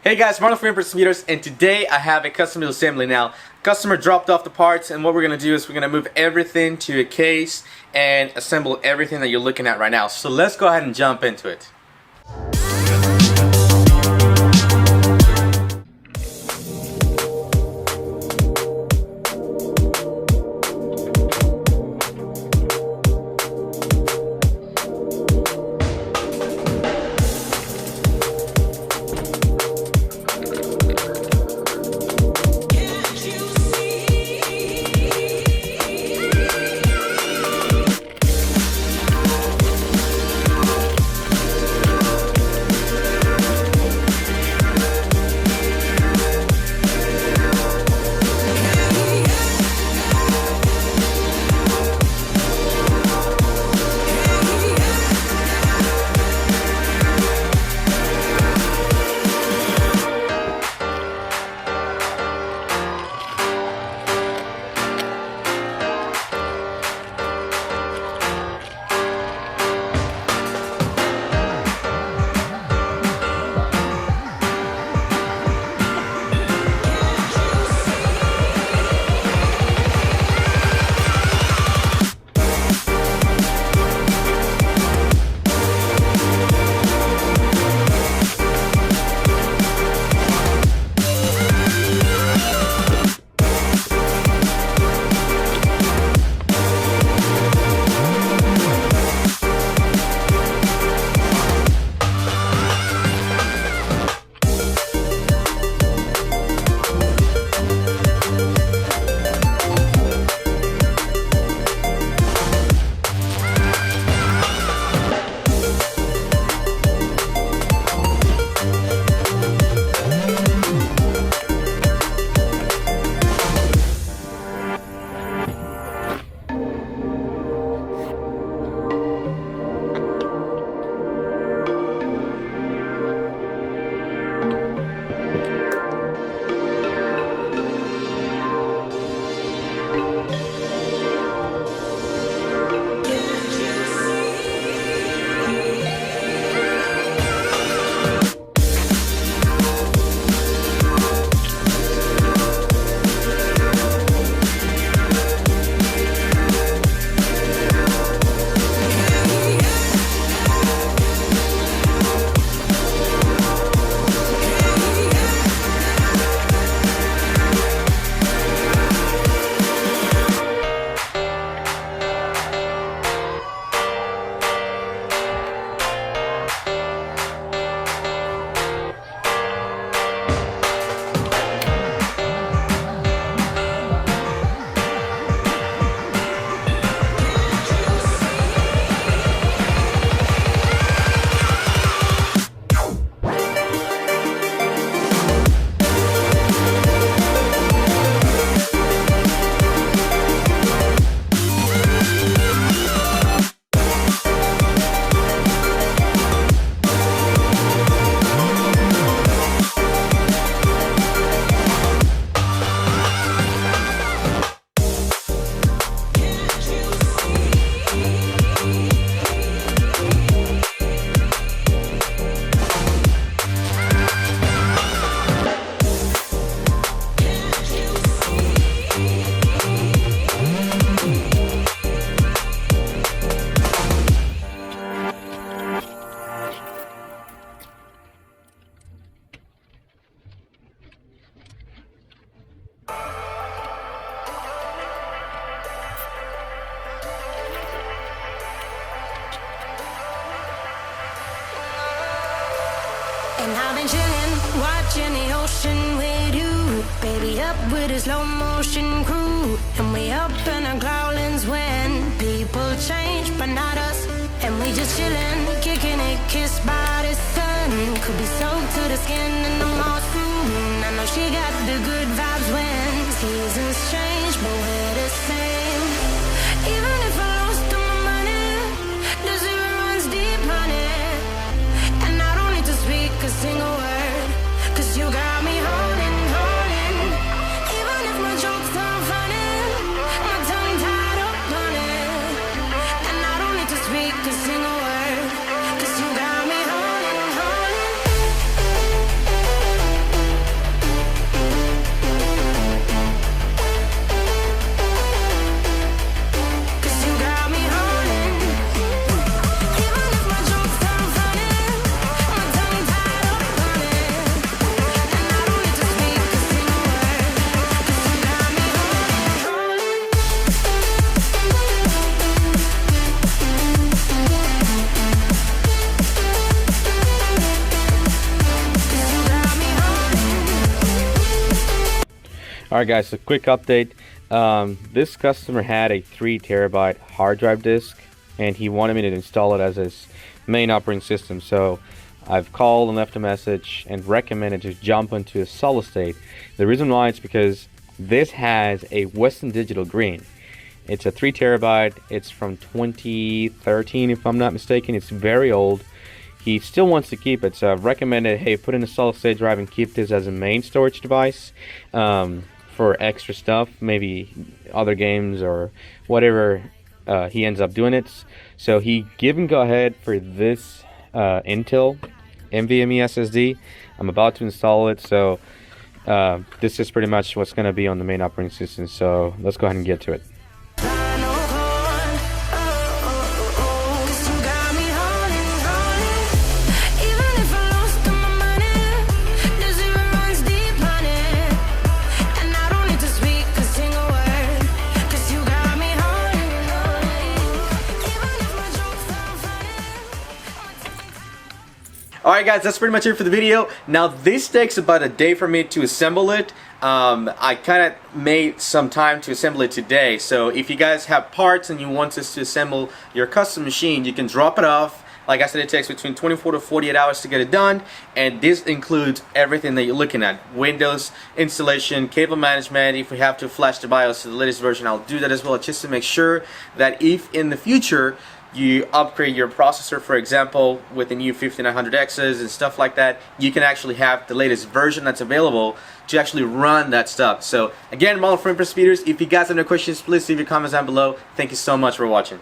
Hey guys, Marlon from Empress Computers, and today I have a custom build assembly. Now, customer dropped off the parts, and what we're going to do is we're going to move everything to a case and assemble everything that you're looking at right now. So let's go ahead and jump into it. And I've been chillin', watching the ocean with you. Baby, up with a slow motion crew. And we up in our growlings when people change, but not us. And we just chillin', kicking it, kissed by the sun. Could be soaked to the skin in the moss room. I know she got the good vibes when seasons change, but we're the same. Even if I lost all my money, the zero runs deep, honey. And I don't need to speak a single word, 'cause you got me holding, holding. Even if my jokes aren't funny, my tongue tied up on it. And I don't need to speak a single word, 'cause you got me holding, holding. Alright guys, so quick update. This customer had a 3 terabyte hard drive disk and he wanted me to install it as his main operating system. So I've called and left a message and recommended to jump into a solid state. The reason why is because this has a Western Digital green. It's a 3 terabyte. It's from 2013 if I'm not mistaken. It's very old. He still wants to keep it, so I've recommended, hey, put in a solid state drive and keep this as a main storage device for extra stuff, maybe other games or whatever he ends up doing it. So he gave and go ahead for this Intel NVMe SSD. I'm about to install it, so this is pretty much what's going to be on the main operating system. So let's go ahead and get to it. Alright guys, that's pretty much it for the video. Now this takes about a day for me to assemble it. I kind of made some time to assemble it today. So if you guys have parts and you want us to assemble your custom machine, you can drop it off. Like I said, it takes between 24 to 48 hours to get it done. And this includes everything that you're looking at. Windows installation, cable management. If we have to flash the BIOS to the latest version, I'll do that as well, just to make sure that if in the future you upgrade your processor, for example, with the new 5900Xs and stuff like that, you can actually have the latest version that's available to actually run that stuff. So again, model frame per speeders, if you guys have any questions, please leave your comments down below. Thank you so much for watching.